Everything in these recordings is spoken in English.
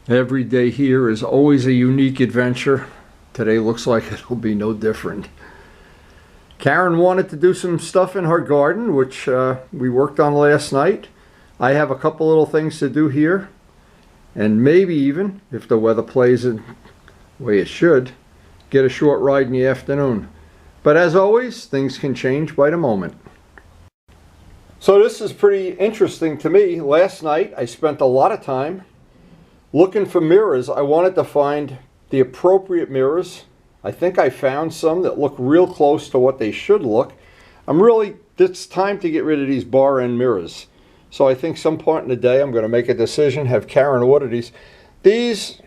Every day here is always a unique adventure. Today looks like it'll be no different. Karen wanted to do some stuff in her garden, which we worked on last night. I have a couple little things to do here, and maybe even, if the weather plays it the way it should, get a short ride in the afternoon. But as always, things can change by the moment. So this is pretty interesting to me. Last night I spent a lot of time looking for mirrors. I wanted to find the appropriate mirrors. I think I found some that look real close to what they should look. It's time to get rid of these bar end mirrors. So I think some point in the day I'm going to make a decision, have Karen order these. These,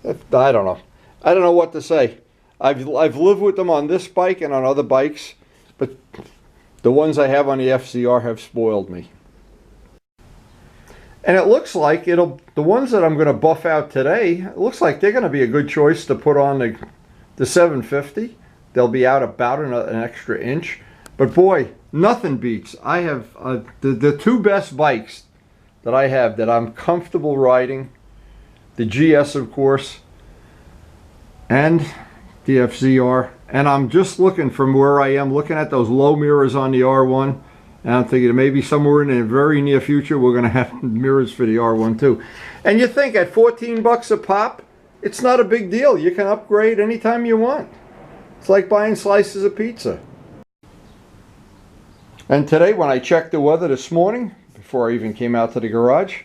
I don't know. I don't know what to say. I've lived with them on this bike and on other bikes, but the ones I have on the FZR have spoiled me. And it looks like the ones that I'm going to buff out today, it looks like they're going to be a good choice to put on the 750. They'll be out about an extra inch. But boy, nothing beats. I have the two best bikes that I have that I'm comfortable riding. The GS, of course, and the FZR. And I'm just looking from where I am, looking at those low mirrors on the R1. And I'm thinking maybe somewhere in the very near future we're going to have mirrors for the R1 too. And you think at 14 bucks a pop, it's not a big deal. You can upgrade anytime you want. It's like buying slices of pizza. And today when I checked the weather this morning, before I even came out to the garage,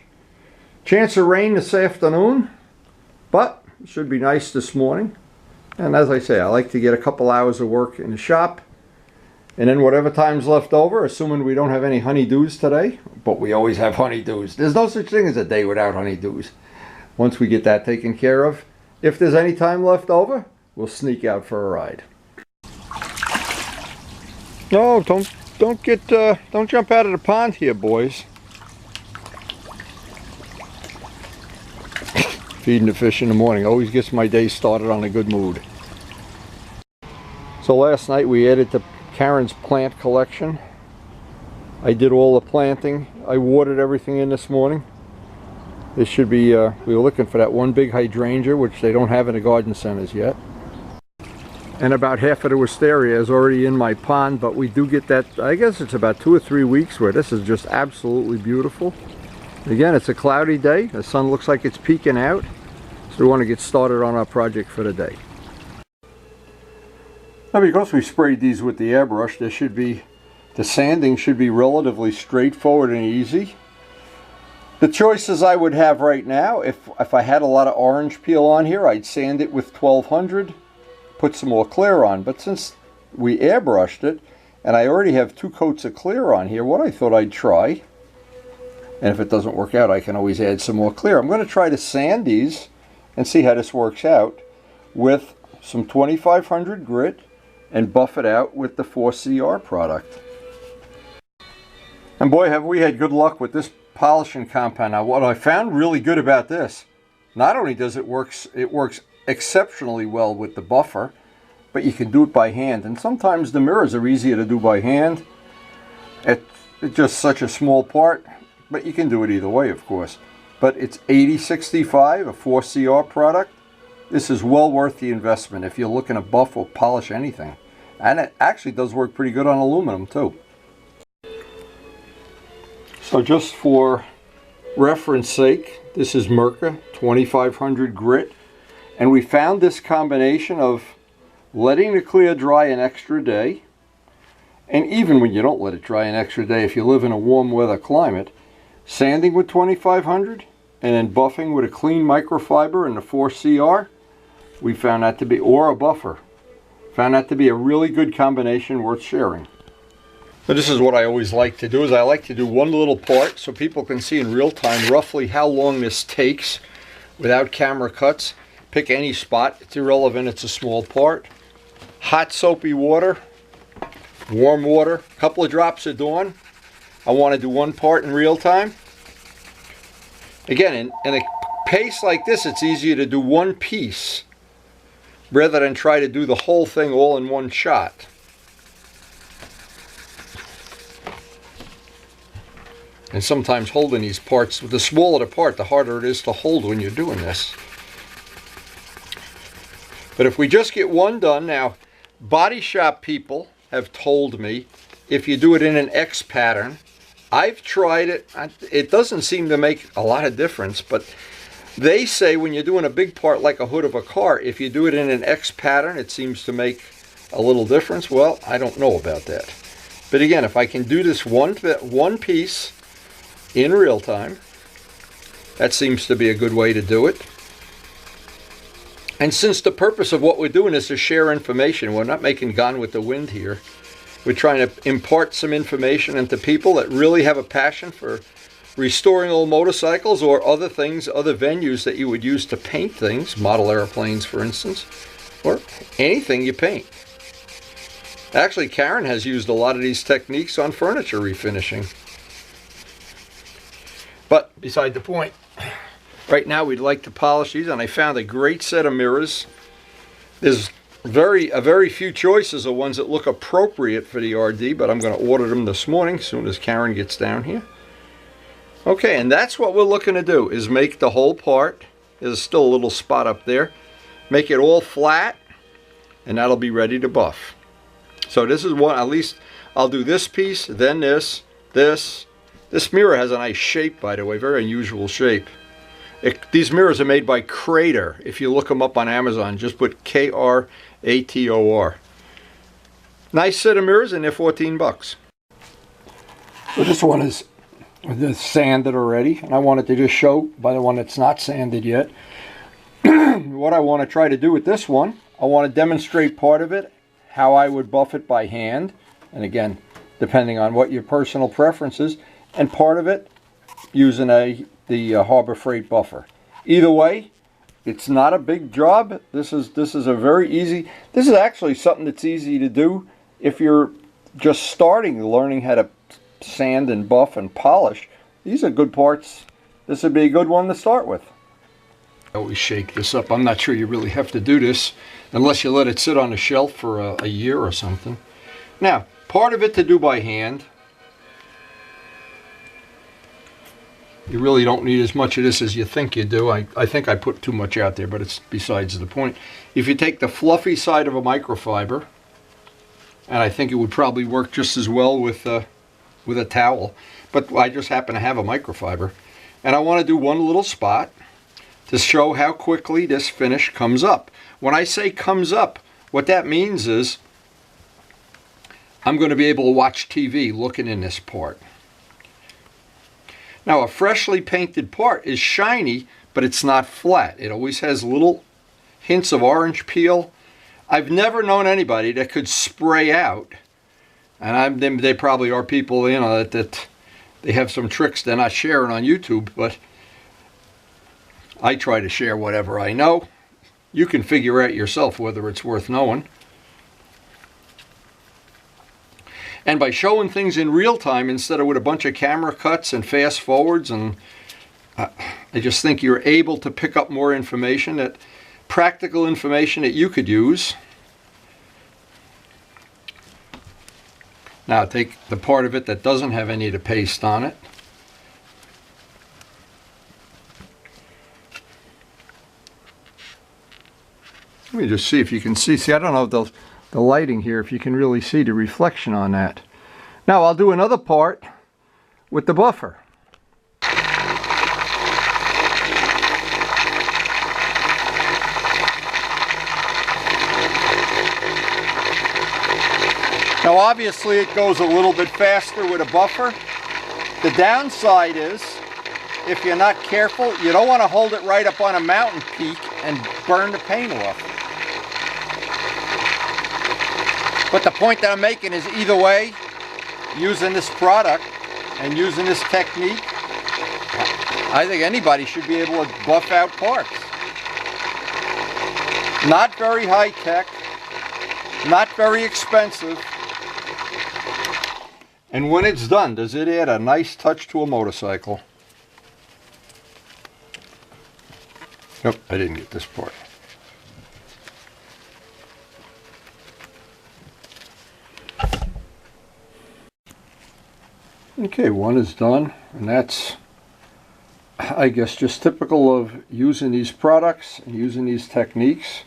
chance of rain this afternoon, but it should be nice this morning. And as I say, I like to get a couple hours of work in the shop. And then whatever time's left over, assuming we don't have any honeydews today, but we always have honeydews. There's no such thing as a day without honeydews. Once we get that taken care of, if there's any time left over, we'll sneak out for a ride. No, don't jump out of the pond here, boys. Feeding the fish in the morning always gets my day started on a good mood. So last night we added to Karen's plant collection. I did all the planting. I watered everything in this morning. This should be, we were looking for that one big hydrangea, which they don't have in the garden centers yet. And about half of the wisteria is already in my pond, but we do get that, I guess it's about 2 or 3 weeks where this is just absolutely beautiful. Again, it's a cloudy day. The sun looks like it's peeking out. So we want to get started on our project for the day. Now because we sprayed these with the airbrush, the sanding should be relatively straightforward and easy. The choices I would have right now, if I had a lot of orange peel on here, I'd sand it with 1200, put some more clear on. But since we airbrushed it, and I already have 2 coats of clear on here, what I thought I'd try, and if it doesn't work out, I can always add some more clear. I'm going to try to sand these and see how this works out with some 2500 grit and buff it out with the 4CR product. And boy, have we had good luck with this polishing compound. Now what I found really good about this, not only does it works exceptionally well with the buffer, but you can do it by hand. And sometimes the mirrors are easier to do by hand. It's just such a small part, but you can do it either way, of course. But it's $80.65, a 4CR product. This is well worth the investment if you're looking to buff or polish anything. And it actually does work pretty good on aluminum too. So just for reference sake, this is Mirka 2500 grit. And we found this combination of letting the clear dry an extra day. And even when you don't let it dry an extra day, if you live in a warm weather climate, sanding with 2500 and then buffing with a clean microfiber in the 4CR, we found that to be, or a buffer, found that to be a really good combination worth sharing. So this is what I always like to do, is I like to do one little part so people can see in real time roughly how long this takes without camera cuts. Pick any spot, it's irrelevant, it's a small part. Hot soapy water, warm water, a couple of drops of Dawn. I want to do one part in real time. Again, in a pace like this, it's easier to do one piece rather than try to do the whole thing all in one shot. And sometimes holding these parts, the smaller the part, the harder it is to hold when you're doing this. But if we just get one done, now body shop people have told me if you do it in an X pattern, I've tried it, it doesn't seem to make a lot of difference, but they say when you're doing a big part like a hood of a car, if you do it in an X pattern, it seems to make a little difference. Well, I don't know about that. But again, if I can do this one piece in real time, that seems to be a good way to do it. And since the purpose of what we're doing is to share information, we're not making Gone with the Wind here. We're trying to impart some information into people that really have a passion for restoring old motorcycles or other things, other venues that you would use to paint things, model airplanes for instance, or anything you paint. Actually, Karen has used a lot of these techniques on furniture refinishing. But beside the point, right now we'd like to polish these, and I found a great set of mirrors. There's a very few choices of ones that look appropriate for the RD, but I'm going to order them this morning as soon as Karen gets down here. Okay, and that's what we're looking to do, is make the whole part. There's still a little spot up there. Make it all flat, and that'll be ready to buff. So this is one, at least I'll do this piece, then this. This mirror has a nice shape, by the way, very unusual shape. These mirrors are made by Crator. If you look them up on Amazon, just put K-R-A-T-O-R. Nice set of mirrors, and they're 14 bucks. So this one is sanded already, and I wanted to just show by the one that's not sanded yet what I want to try to do with this one. I want to demonstrate part of it, how I would buff it by hand, and again, depending on what your personal preference is, and part of it using the Harbor Freight buffer. Either way, it's not a big job. This is a very easy. This is actually something that's easy to do if you're just starting learning how to sand and buff and polish. These are good parts. This would be a good one to start with. I always shake this up. I'm not sure you really have to do this unless you let it sit on a shelf for a year or something. Now, part of it to do by hand. You really don't need as much of this as you think you do. I think I put too much out there, but it's besides the point. If you take the fluffy side of a microfiber, and I think it would probably work just as well with a towel, but I just happen to have a microfiber, and I want to do one little spot to show how quickly this finish comes up. When I say comes up, what that means is I'm going to be able to watch TV looking in this part. Now, a freshly painted part is shiny, but it's not flat. It always has little hints of orange peel. I've never known anybody that could spray out, and they probably are people, you know, that they have some tricks they're not sharing on YouTube, but I try to share whatever I know. You can figure out yourself whether it's worth knowing. And by showing things in real time instead of with a bunch of camera cuts and fast forwards, and I just think you're able to pick up more information, that practical information that you could use. Now take the part of it that doesn't have any of the paste on it. Let me just see if you can see. See, I don't know if the lighting here, if you can really see the reflection on that. Now I'll do another part with the buffer. Now obviously it goes a little bit faster with a buffer. The downside is, if you're not careful, you don't want to hold it right up on a mountain peak and burn the paint off. But the point that I'm making is, either way, using this product and using this technique, I think anybody should be able to buff out parts. Not very high tech, not very expensive. And when it's done, does it add a nice touch to a motorcycle? Nope, I didn't get this part. Okay, one is done. And that's, I guess, just typical of using these products and using these techniques.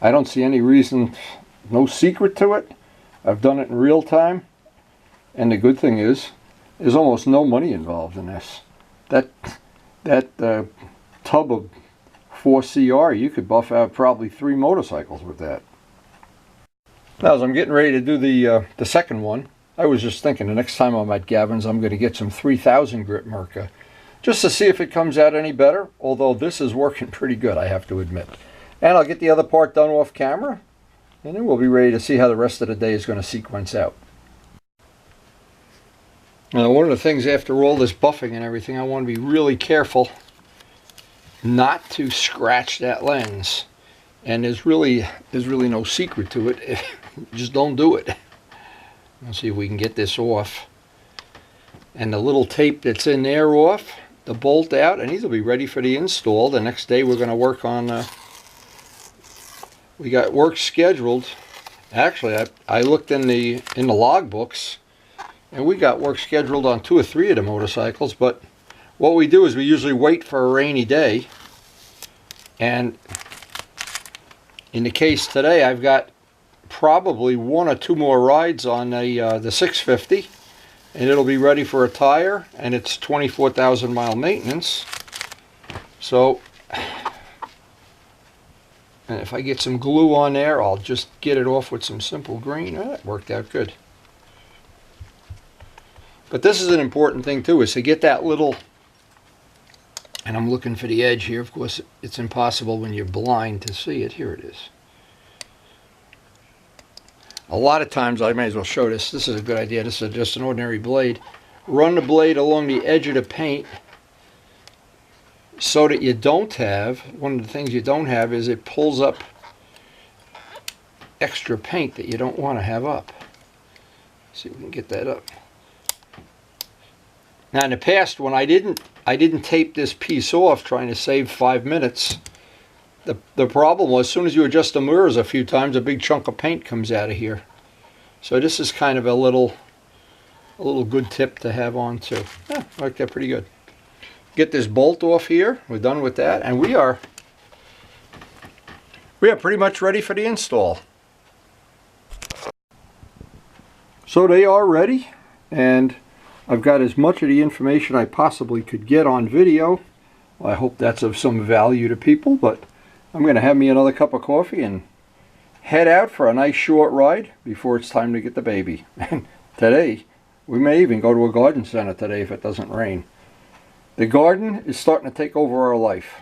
I don't see any reason, no secret to it. I've done it in real time. And the good thing is, there's almost no money involved in this. That tub of 4CR, you could buff out probably 3 motorcycles with that. Now, as I'm getting ready to do the second one, I was just thinking the next time I'm at Gavin's, I'm going to get some 3000 grit Mirka, just to see if it comes out any better, although this is working pretty good, I have to admit. And I'll get the other part done off camera, and then we'll be ready to see how the rest of the day is going to sequence out. Now, one of the things after all this buffing and everything, I want to be really careful not to scratch that lens. And there's really no secret to it. Just don't do it. Let's see if we can get this off. And the little tape that's in there off, the bolt out, and these will be ready for the install. The next day we're going to work on, we got work scheduled. Actually, I looked in the log books, and we got work scheduled on 2 or 3 of the motorcycles, but what we do is we usually wait for a rainy day. And in the case today, I've got probably 1 or 2 more rides on the 650, and it'll be ready for a tire, and it's 24,000 mile maintenance. So, and if I get some glue on there, I'll just get it off with some simple green. Oh, that worked out good. But this is an important thing too, is to get that little, and I'm looking for the edge here. Of course, it's impossible when you're blind to see it. Here it is. A lot of times, I may as well show this. This is a good idea. This is just an ordinary blade. Run the blade along the edge of the paint so that you don't have, one of the things you don't have is it pulls up extra paint that you don't want to have up. Let's see if we can get that up. Now in the past, when I didn't tape this piece off trying to save 5 minutes, the problem was as soon as you adjust the mirrors a few times, a big chunk of paint comes out of here. So this is kind of a little good tip to have on too. Yeah, I like that pretty good. Get this bolt off here. We're done with that, and we are pretty much ready for the install. So they are ready, and I've got as much of the information I possibly could get on video. Well, I hope that's of some value to people, but I'm going to have me another cup of coffee and head out for a nice short ride before it's time to get the baby. And today, we may even go to a garden center today if it doesn't rain. The garden is starting to take over our life.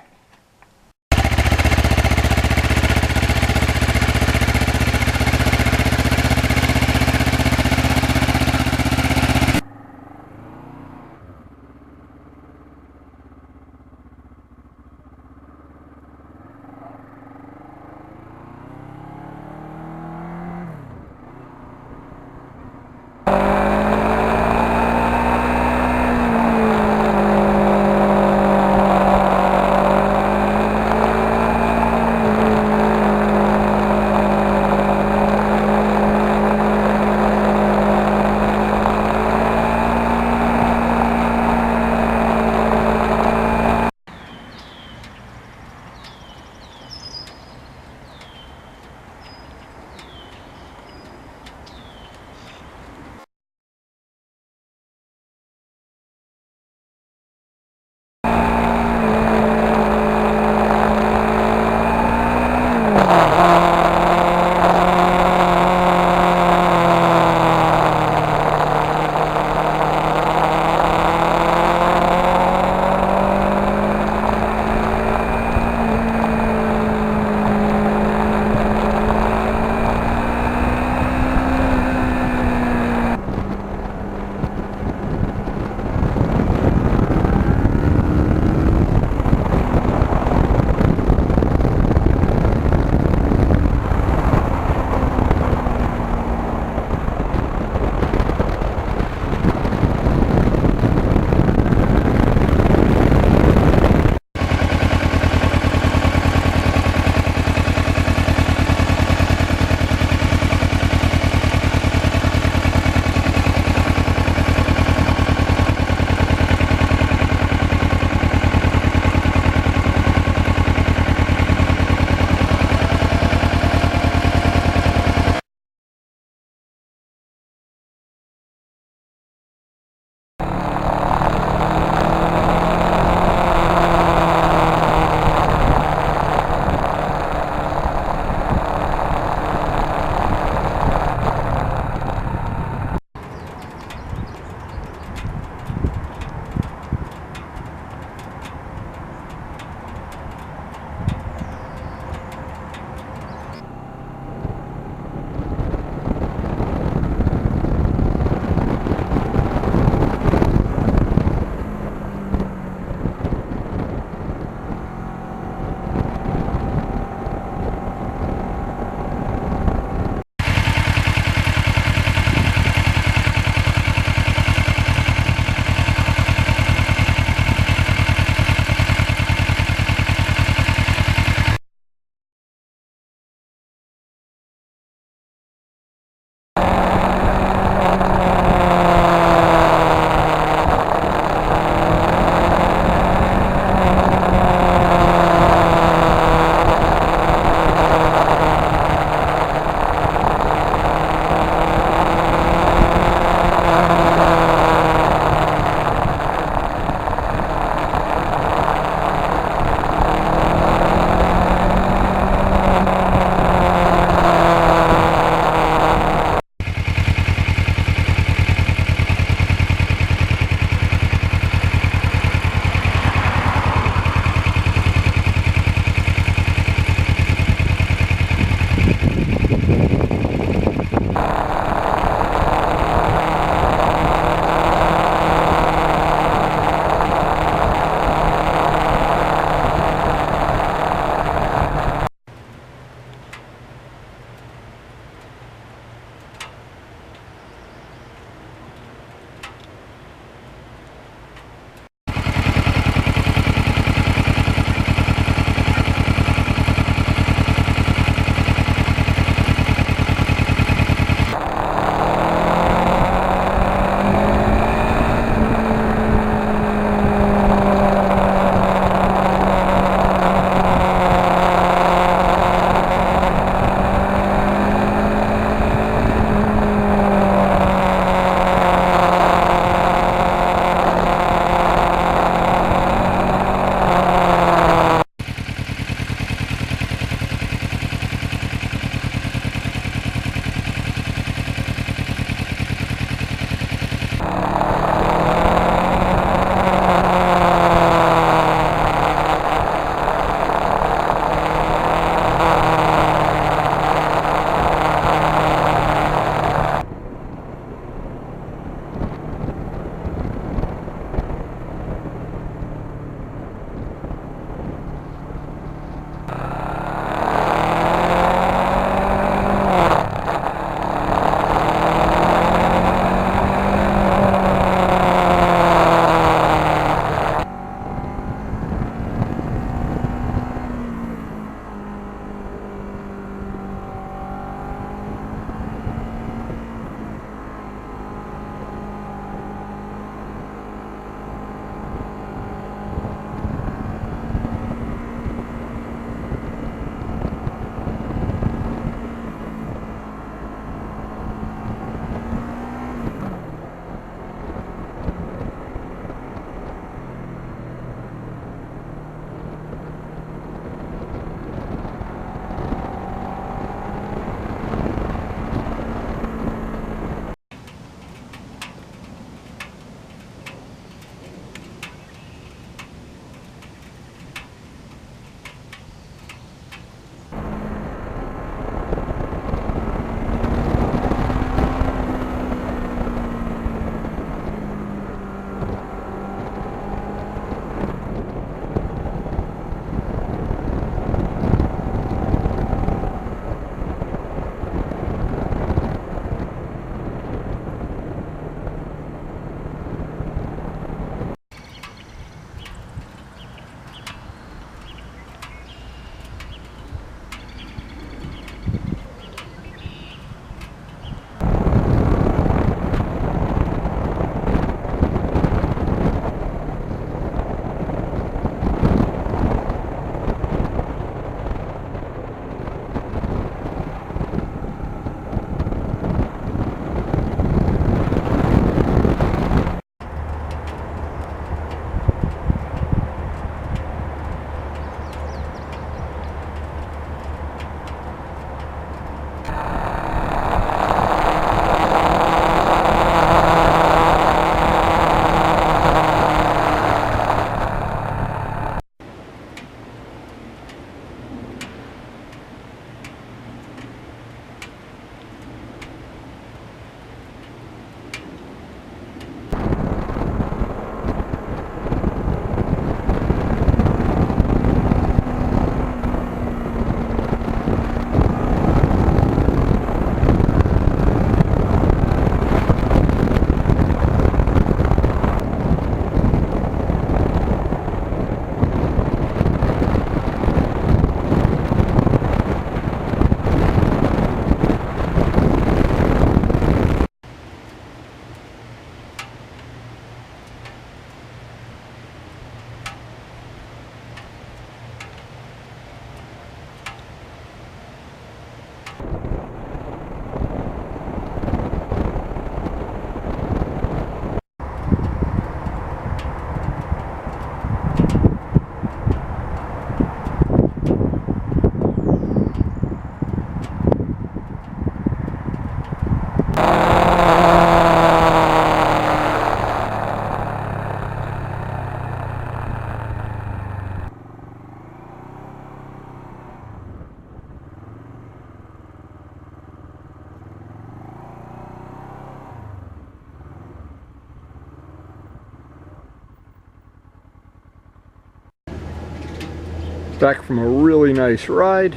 Back from a really nice ride,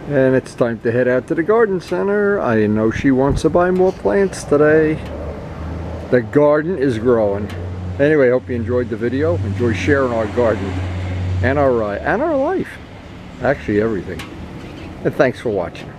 and it's time to head out to the garden center. I know she wants to buy more plants today. The garden is growing. Anyway, I hope you enjoyed the video. Enjoy sharing our garden and our ride and our life. Actually, everything. And thanks for watching.